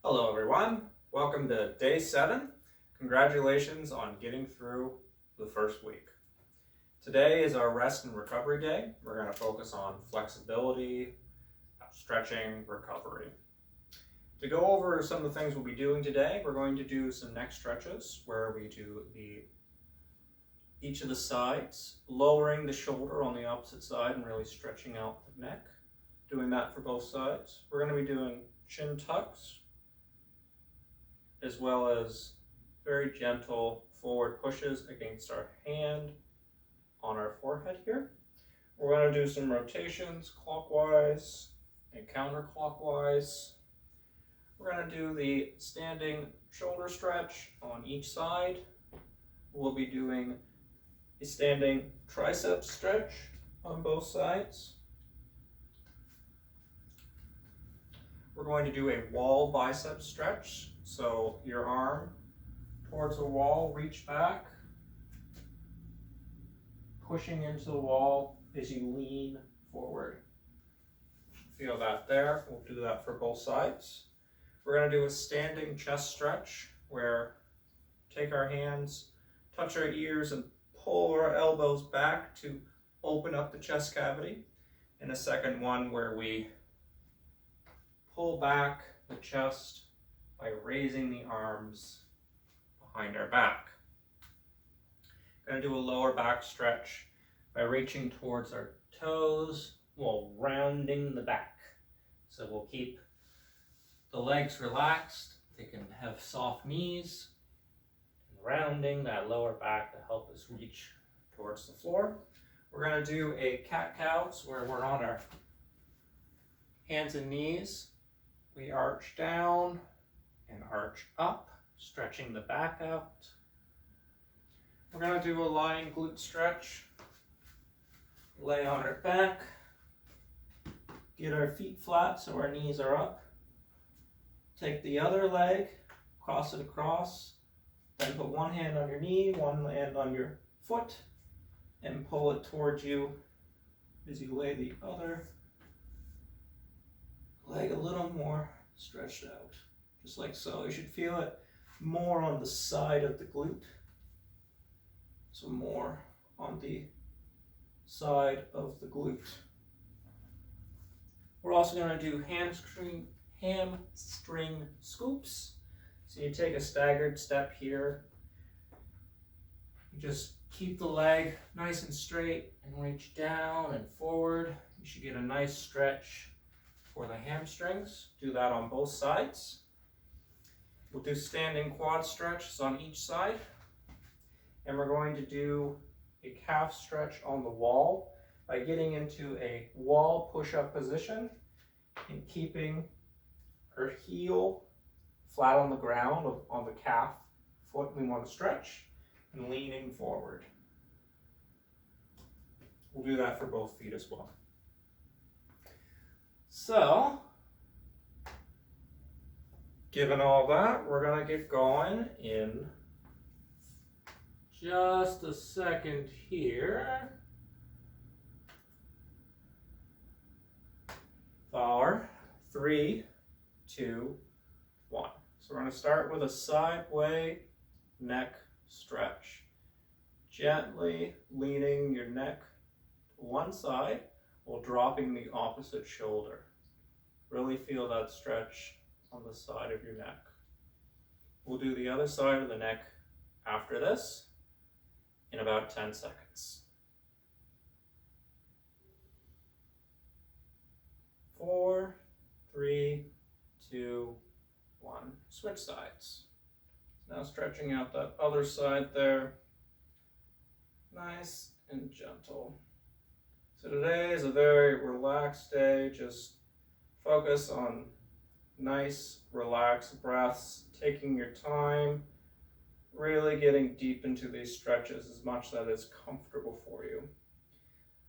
Hello everyone, welcome to day 7. Congratulations on getting through the first week. Today is our rest and recovery day. We're going to focus on flexibility, stretching, recovery. To go over some of the things we'll be doing today, we're going to do some neck stretches where we do each of the sides, lowering the shoulder on the opposite side and really stretching out the neck. Doing that for both sides. We're going to be doing chin tucks, as well as very gentle forward pushes against our hand on our forehead here. We're going to do some rotations clockwise and counterclockwise. We're going to do the standing shoulder stretch on each side. We'll be doing a standing triceps stretch on both sides. We're going to do a wall bicep stretch. So your arm towards the wall, reach back, pushing into the wall as you lean forward. Feel that there. We'll do that for both sides. We're going to do a standing chest stretch where take our hands, touch our ears, and pull our elbows back to open up the chest cavity. And a second one where we pull back the chest by raising the arms behind our back. Going to do a lower back stretch by reaching towards our toes while rounding the back. So we'll keep the legs relaxed. They can have soft knees and rounding that lower back to help us reach towards the floor. We're going to do a cat-cow, so where we're on our hands and knees. We arch down and arch up, stretching the back out. We're going to do a lying glute stretch. Lay on our back, get our feet flat so our knees are up. Take the other leg, cross it across, then put one hand on your knee, one hand on your foot, and pull it towards you as you lay the other leg a little more stretched out. Just like so. You should feel it more on the side of the glute. So more on the side of the glute. We're also going to do hamstring scoops. So you take a staggered step here. You just keep the leg nice and straight and reach down and forward. You should get a nice stretch for the hamstrings. Do that on both sides. We'll do standing quad stretches on each side. And we're going to do a calf stretch on the wall by getting into a wall push-up position and keeping our heel flat on the ground on the calf foot we want to stretch and leaning forward. We'll do that for both feet as well. So, given all that, we're going to get going in just a second here. For 3, 2, 1. So we're going to start with a sideway neck stretch. Gently leaning your neck to one side while dropping the opposite shoulder. Really feel that stretch on the side of your neck. We'll do the other side of the neck after this in about 10 seconds. 4, 3, 2, 1. Switch sides. Now stretching out that other side there. Nice and gentle. So today is a very relaxed day. Just focus on nice, relaxed breaths, taking your time, really getting deep into these stretches as much that is comfortable for you.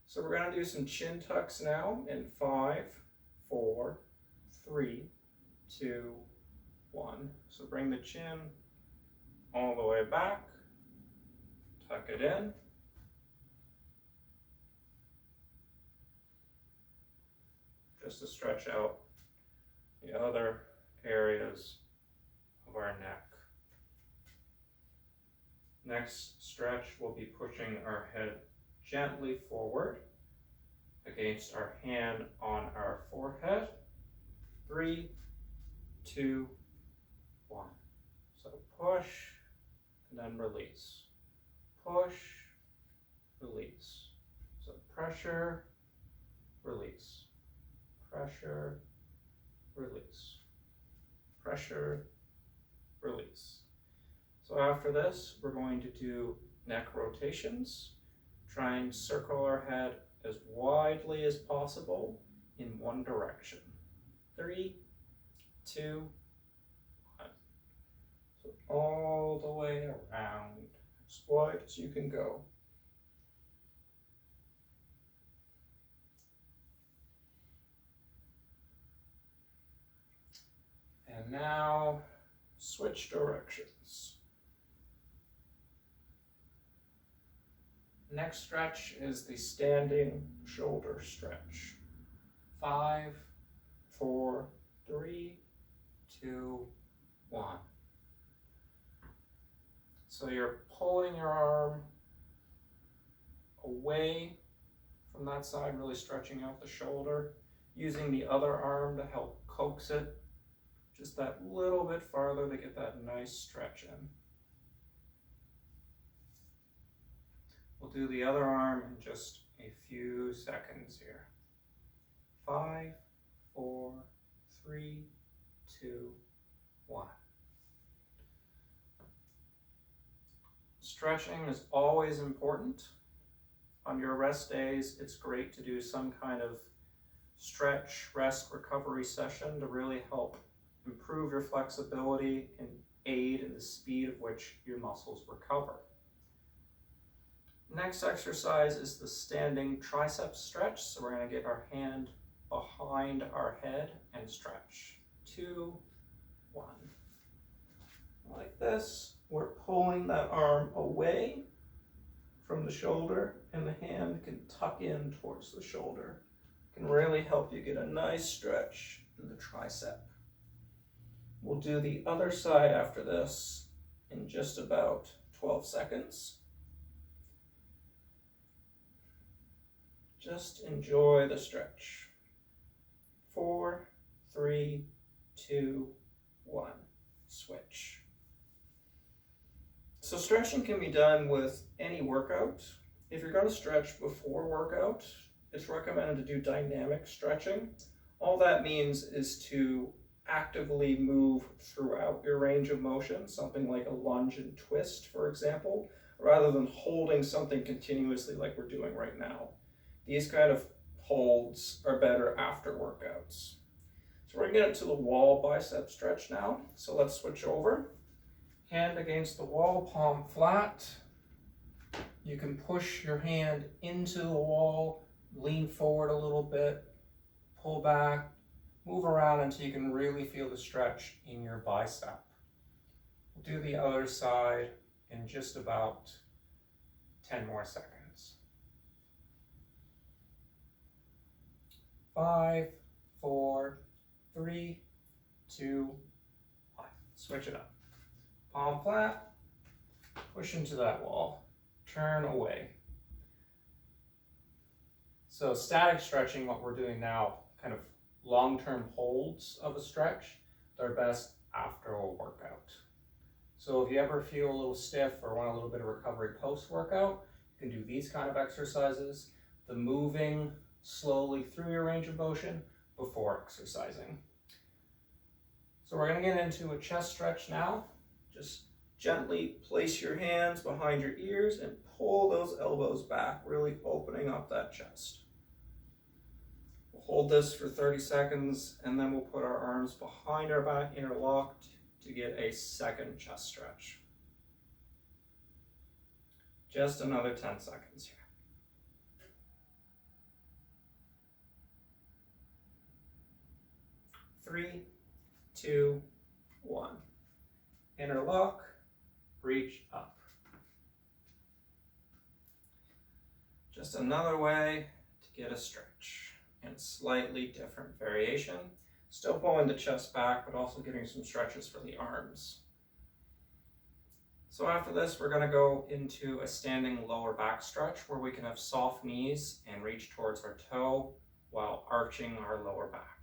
So we're going to do some chin tucks now in 5, 4, 3, 2, 1. So bring the chin all the way back, tuck it in. Just to stretch out the other areas of our neck. Next stretch, we'll be pushing our head gently forward against our hand on our forehead. 3, 2, 1. So push and then release. Push, release. So pressure, release. Pressure, release. Pressure, release. So after this, we're going to do neck rotations. Try and circle our head as widely as possible in one direction. 3, 2, 1. So all the way around, as wide as you can go. And now, switch directions. Next stretch is the standing shoulder stretch. 5, 4, 3, 2, 1. So you're pulling your arm away from that side, really stretching out the shoulder, using the other arm to help coax it just that little bit farther to get that nice stretch in. We'll do the other arm in just a few seconds here. 5, 4, 3, 2, 1. Stretching is always important. On your rest days, it's great to do some kind of stretch, rest, recovery session to really help improve your flexibility and aid in the speed of which your muscles recover. Next exercise is the standing triceps stretch. So we're going to get our hand behind our head and stretch. 2, 1. Like this, we're pulling that arm away from the shoulder and the hand can tuck in towards the shoulder. It can really help you get a nice stretch in the tricep. We'll do the other side after this in just about 12 seconds. Just enjoy the stretch. 4, 3, 2, 1. Switch. So stretching can be done with any workout. If you're going to stretch before workout, it's recommended to do dynamic stretching. All that means is to actively move throughout your range of motion, something like a lunge and twist, for example, rather than holding something continuously like we're doing right now. These kind of holds are better after workouts. So we're going to get into the wall bicep stretch now. So let's switch over. Hand against the wall, palm flat. You can push your hand into the wall, lean forward a little bit, pull back, move around until you can really feel the stretch in your bicep. We'll do the other side in just about 10 more seconds. 5, 4, 3, 2, 1. Switch it up. Palm flat, push into that wall, turn away. So static stretching, what we're doing now, kind of long-term holds of a stretch, they're best after a workout. So if you ever feel a little stiff or want a little bit of recovery post-workout, you can do these kind of exercises, the moving slowly through your range of motion before exercising. So we're going to get into a chest stretch now. Just gently place your hands behind your ears and pull those elbows back, really opening up that chest. We'll hold this for 30 seconds and then we'll put our arms behind our back interlocked to get a second chest stretch. Just another 10 seconds here. 3, 2, 1. Interlock, reach up. Just another way to get a stretch in a slightly different variation. Still pulling the chest back, but also getting some stretches for the arms. So after this, we're gonna go into a standing lower back stretch where we can have soft knees and reach towards our toe while arching our lower back.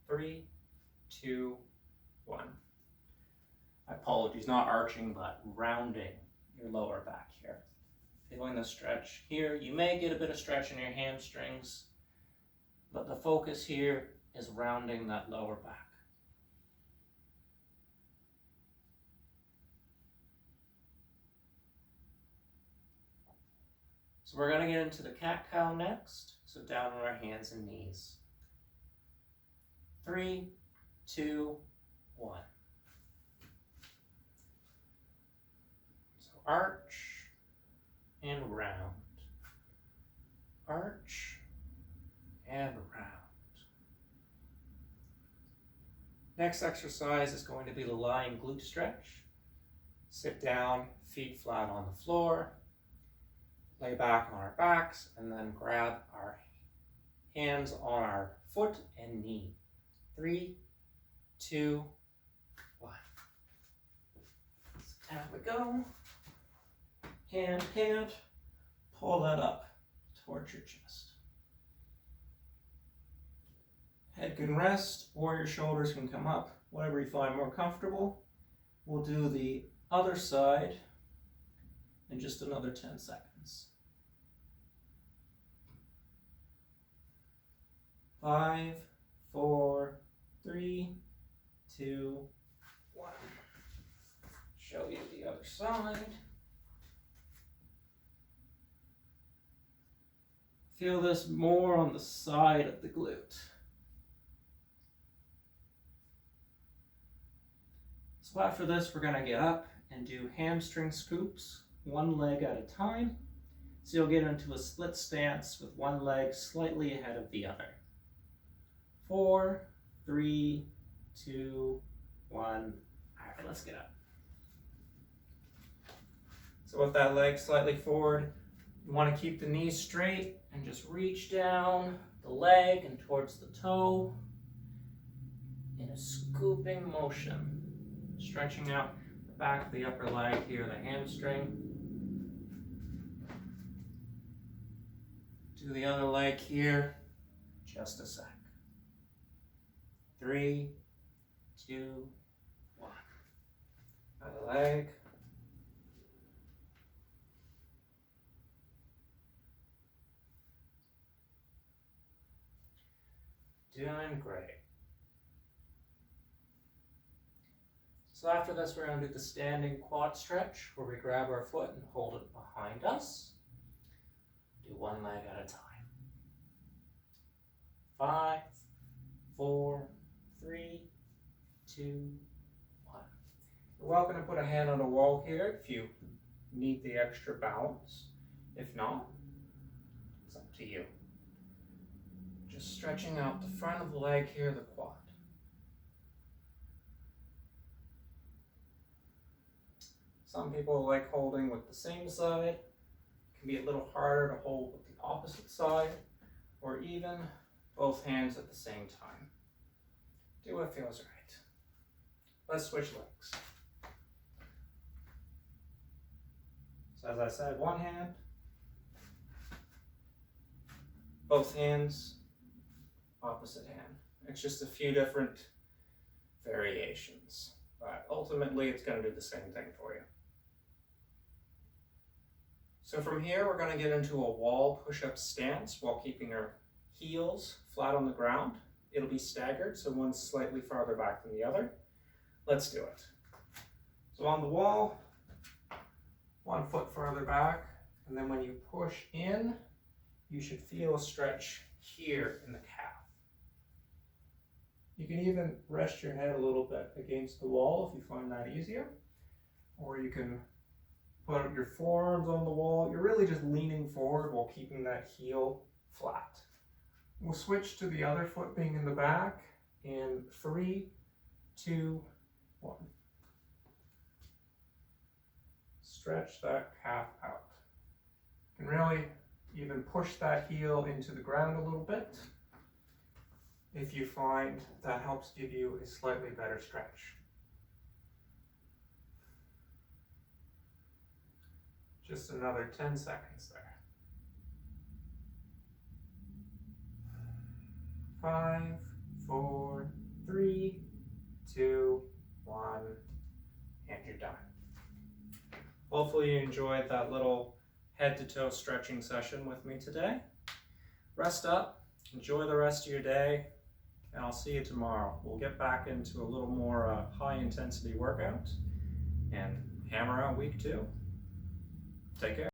3, 2, 1. Apologies, not arching, but rounding your lower back here. Feeling the stretch here. You may get a bit of stretch in your hamstrings, but the focus here is rounding that lower back. So we're going to get into the cat-cow next. So down on our hands and knees. 3, 2, 1. So arch and round. Arch and round. Next exercise is going to be the lying glute stretch. Sit down, feet flat on the floor. Lay back on our backs and then grab our hands on our foot and knee. 3, 2, 1. So down we go. Hand, pull that up towards your chest. Head can rest or your shoulders can come up, whatever you find more comfortable. We'll do the other side in just another 10 seconds. 5, 4, 3, 2, 1. Show you the other side. Feel this more on the side of the glute. So after this, we're going to get up and do hamstring scoops, one leg at a time. So you'll get into a split stance with one leg slightly ahead of the other. 4, 3, 2, 1. All right, let's get up. So with that leg slightly forward, you want to keep the knees straight and just reach down the leg and towards the toe in a scooping motion. Stretching out the back of the upper leg here, the hamstring. Do the other leg here, just a sec. 3, 2, 1. Other leg. Doing great. So after this, we're going to do the standing quad stretch where we grab our foot and hold it behind us. Do one leg at a time. 5, 4, 3, 2, 1. You're welcome to put a hand on a wall here if you need the extra balance. If not, it's up to you. Just stretching out the front of the leg here, the quad. Some people like holding with the same side. It can be a little harder to hold with the opposite side, or even both hands at the same time. Do what feels right. Let's switch legs. So as I said, one hand, both hands, opposite hand. It's just a few different variations, but ultimately it's going to do the same thing for you. So from here, we're going to get into a wall push-up stance while keeping our heels flat on the ground. It'll be staggered, so one's slightly farther back than the other. Let's do it. So on the wall, one foot farther back, and then when you push in, you should feel a stretch here in the calf. You can even rest your head a little bit against the wall if you find that easier, or you can put your forearms on the wall. You're really just leaning forward while keeping that heel flat. We'll switch to the other foot being in the back in 3, 2, 1. Stretch that calf out. You can really even push that heel into the ground a little bit. if you find that helps give you a slightly better stretch. Just another 10 seconds there. 5, 4, 3, 2, 1, and you're done. Hopefully you enjoyed that little head to toe stretching session with me today. Rest up, enjoy the rest of your day, and I'll see you tomorrow. We'll get back into a little more high intensity workout and hammer out week 2. Take care.